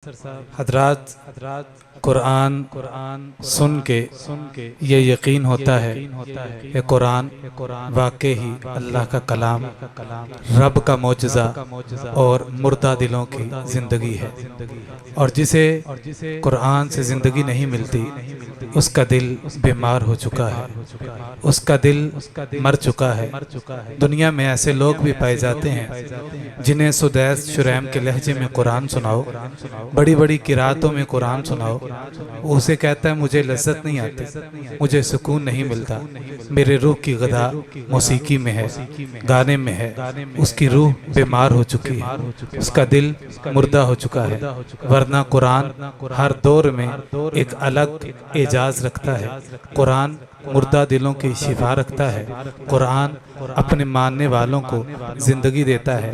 हजरात कुरान सुन के ये यकीन होता है कि कुरान वाकई ही अल्लाह का कलाम, रब का मौजज़ा और मुर्दा दिलों की ज़िंदगी है। और जिसे कुरान से ज़िंदगी नहीं मिलती उसका दिल बीमार हो चुका है, उसका दिल मर चुका है। दुनिया में ऐसे लोग भी पाए जाते हैं जिन्हें सुदैस शुरैम के लहजे में कुरान सुनाओ, बड़ी बड़ी किरातों में कुरान सुनाओ, उसे कहता है मुझे लज्जत नहीं आती, मुझे सुकून नहीं मिलता, मेरे रूह की ग़िज़ा मौसीकी में है, गाने में है। उसकी रूह बीमार हो चुकी है, उसका दिल मुर्दा हो चुका है। वरना कुरान हर दौर में एक अलग एजाज़ रखता है। कुरान मुर्दा दिलों की शिफा रखता है। कुरान अपने मानने वालों को ज़िंदगी देता है,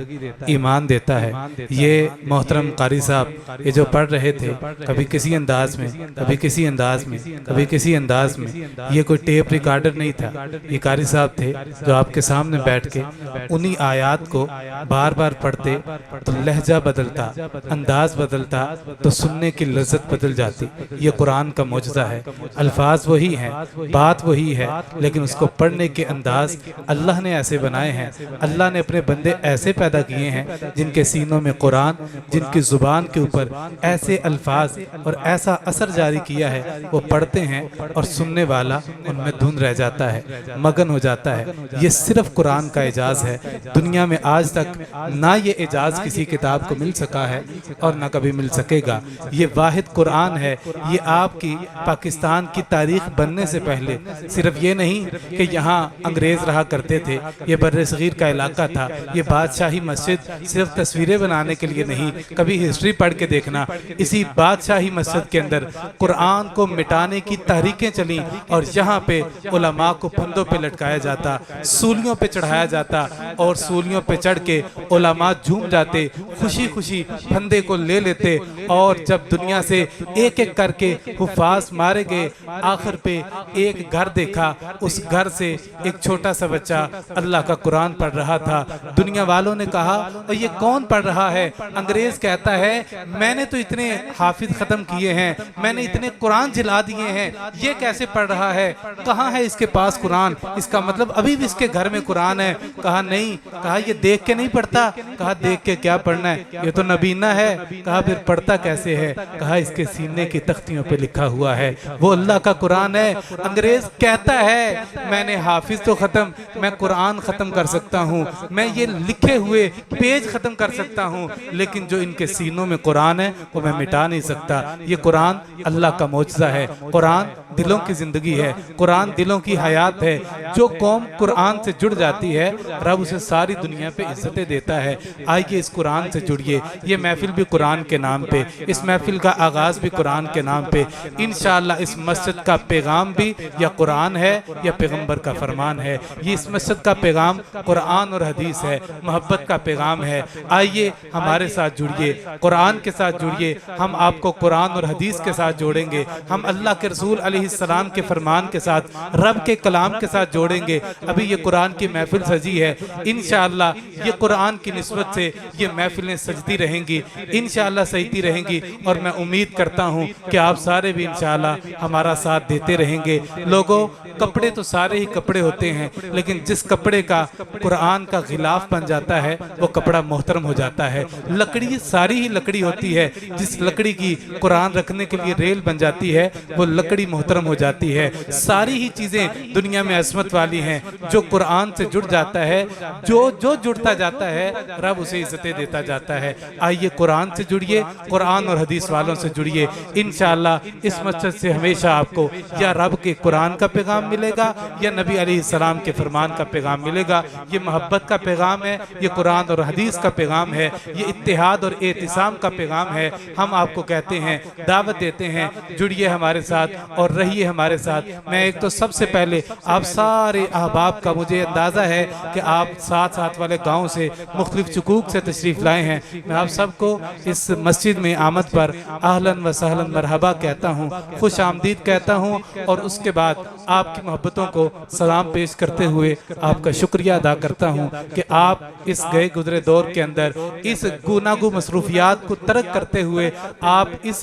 ईमान देता है। ये मोहतरम कारी साहब ये जो पढ़ रहे थे, कभी किसी अंदाज में, कभी किसी अंदाज में, कभी किसी अंदाज में, ये कोई टेप रिकॉर्डर नहीं था। ये कारी साहब थे जो आपके सामने बैठ के उन्हीं आयात को बार बार पढ़ते तो लहजा बदलता, अंदाज बदलता, तो सुनने की लज्जत बदल जाती। ये कुरान का मौजज़ा है। अल्फाज वही हैं, बात वही है, लेकिन उसको पढ़ने के अंदाज अल्लाह ने ऐसे बनाए हैं। अल्लाह ने अपने बंदे ऐसे पैदा किए हैं जिनके सीनों में कुरान, जिनकी ज़ुबान के ऊपर ऐसे अल्फाज और ऐसा असर जारी किया है, वो पढ़ते हैं और सुनने वाला उनमें धुन रह जाता है, मगन हो जाता है। ये सिर्फ कुरान का एजाज़ है। दुनिया में आज तक ना ये एजाज़ किसी किताब को मिल सका है और ना कभी मिल सकेगा। ये वाहिद कुरान है। ये आपकी पाकिस्तान की तारीख बनने से पहले सिर्फ ये नहीं कि यहाँ अंग्रेज़ रहा करते थे, ये बर्र-ए-सग़ीर का इलाका था, ये बादशाही मस्जिद सिर्फ तस्वीरें बनाने के लिए नहीं, कभी हिस्ट्री पढ़ के देखना, इसी बादशाही मस्जिद के अंदर कुरान को मिटाने की तहरीकें चली और यहाँ पे उलमा को फंदों पे लटकाया जाता, सूलियों पे चढ़ाया जाता और सूलियों पे चढ़ के उलमा झूम जाते, खुशी खुशी फंदे को ले लेते। और जब दुनिया से एक एक करके हुफ़ाज़ मारे गए, आखिर पे एक घर देखा, उस घर से एक छोटा सा बच्चा अल्लाह का कुरान पढ़ रहा था। दुनिया वालों ने कहा और ये कौन पढ़ रहा है? अंग्रेज कहता है मैंने तो इतने हाफिज खत्म किए हैं, मैंने इतने कुरान जिला दिए हैं, ये कैसे पढ़ रहा है? कहाँ है इसके पास कुरान? इसका मतलब अभी भी इसके घर में कुरान है। कहा नहीं। कहा ये देख के नहीं पढ़ता? कहा देख के क्या पढ़ना है, ये तो नबीना है। कहा फिर पढ़ता कैसे है? कहा इसके सीने की तख्तियों पे लिखा हुआ है, वो अल्लाह का कुरान है। अंग्रेज कहता है मैंने हाफिज तो खत्म, मैं कुरान खत्म कर सकता हूँ, मैं ये लिखे हुए पेज खत्म कर सकता हूँ, लेकिन जो इनके सीनों में कुरान है वो मैं मिटा नहीं सकता। ये कुरान अल्लाह का मौजज़ा है। कुरान दिलों की ज़िंदगी है, कुरान दिलों की हयात है। जो कौम कुरान से जुड़ जाती है, रब उसे सारी दुनिया पे इज्जतें देता है। आइए इस कुरान से जुड़िए। ये महफिल भी कुरान के नाम पे, इस महफिल का आगाज़ भी कुरान के नाम पे। इंशाअल्लाह इस मस्जिद का पैगाम भी या कुरान है या पैगंबर का फरमान है। ये इस मस्जिद का पैगाम कुरान और हदीस है, मोहब्बत का पैगाम है। आइए हमारे साथ जुड़िए, कुरान के साथ जुड़िए। हम आपको कुरान और हदीस के साथ जोड़ेंगे, हम अल्लाह के रसूल अलैहिस्सलाम के फरमान के साथ, रब के कलाम के साथ जोड़ेंगे। अभी ये कुरान की महफिल सजी है, इंशाअल्लाह ये कुरान की निस्बत से ये महफिलें सजती रहेंगी, इंशाअल्लाह सजती रहेंगी। और मैं उम्मीद करता हूँ कि आप सारे भी इंशाअल्लाह हमारा साथ देते रहेंगे। लोगों, कपड़े तो सारे ही कपड़े होते हैं, लेकिन जिस कपड़े का कुरान का गिलाफ बन जाता है वो कपड़ा मोहतरम हो जाता है। लकड़ी सारी ही लकड़ी होती है, जिस लकड़ी की कुरान रखने के लिए रेल बन जाती है वो लकड़ी मोहतरम हो जाती है। सारी ही चीज़ें दुनिया में असमत वाली हैं। जो कुरान से जुड़ जाता है, जो जुड़ता जाता है, रब उसे इज्जतें देता जाता है। आइए कुरान से जुड़िए, कुरान और हदीस वालों से जुड़िए। इंशाअल्लाह इस मस्जिद से हमेशा आपको या रब के कुरान का पैगाम मिलेगा या नबी अलैहिस्सलाम के फरमान का पैगाम मिलेगा। ये मोहब्बत का पैगाम है, ये कुरान और हदीस का पैगाम है, ये इत्तेहाद और एहतिसाम का पैगाम है। हम आपको कहते हैं, दावत देते हैं, जुड़िए हमारे साथ और रहिए हमारे साथ। मैं एक तो सबसे पहले आप सारे अहबाब का मुझे अंदाज़ा है कि आप साथ साथ वाले गाँव से मुख्तलिफ चुकूक से तशरीफ़ लाए हैं। मैं आप सबको इस मस्जिद में आमद पर अहलन व सहलन मरहबा कहता हूँ, खुश आमदीद कहता हूँ, और उसके बाद आपकी मोहब्बतों को सलाम पेश करते हुए आपका शुक्रिया अदा करता हूँ कि आप इस गए गुजरे दौर के अंदर इस गुनागू मसरूफियात को तर्क करते हुए आप इस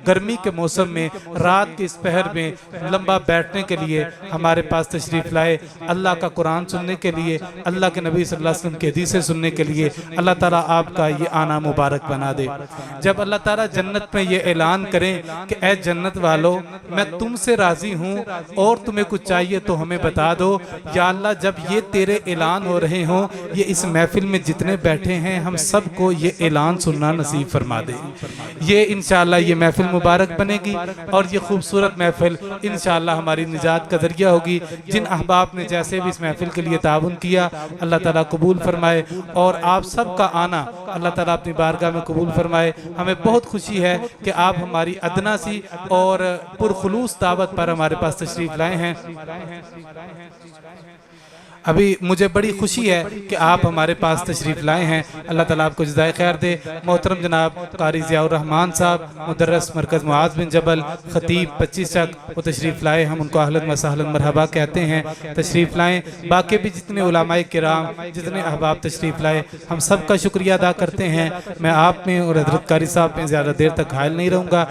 गर्मी के मौसम में रात के इस पहर में लंबा बैठने के लिए हमारे पास तशरीफ़ लाए, अल्लाह का कुरान सुनने के लिए, अल्लाह के नबी सल्लल्लाहु अलैहि वसल्लम की हदीसें सुनने के लिए। अल्लाह ताला आपका ये आना मुबारक बना दे। जब अल्लाह ताला जन्नत में ये ऐलान करें कि ऐ जन्नत वालों, मैं तुमसे राज़ी हूँ और तुम्हें कुछ चाहिए तो हमें बता दो, या अल्लाह जब ये तेरे ऐलान हो रहे हों, ये इस महफिल में जितने बैठे हैं हम सबको ये ऐलान सुनना नसीब फरमा दे। ये इंशाअल्लाह ये महफिल मुबारक बनेगी और ये खूबसूरत महफिल इंशाअल्लाह हमारी निजात का ज़रिया होगी। जिन अहबाब ने जैसे भी इस महफिल के लिए ताउन किया, अल्लाह ताला कबूल फरमाए, और आप सब का आना अल्लाह ताला अपनी बारगाह में कबूल फरमाए। हमें बहुत खुशी है कि आप हमारी अदना सी और पुरखुलूस दावत पर हमारे पास तशरीफ़ लाए हैं। अभी मुझे बड़ी खुशी है कि आप हमारे पास तशरीफ़ लाए हैं। अल्लाह ताला आपको जज़ाए खैर दे। मोहतरम जनाब कारी ज़ियाउर रहमान साहब, मुदर्रिस मरकज़ मुआज़ बिन जबल, ख़तीब 25 तक वो तशरीफ़ लाए, हम उनको अहलन व सहलन मरहबा कहते हैं। तशरीफ़ लाएँ। बाकी भी जितने उलमाए किराम, जितने अहबाब तशरीफ़ लाए, हम सब का शुक्रिया अदा करते हैं। मैं आप में और हज़रत कारी साहब में ज़्यादा देर तक घायल नहीं रहूँगा।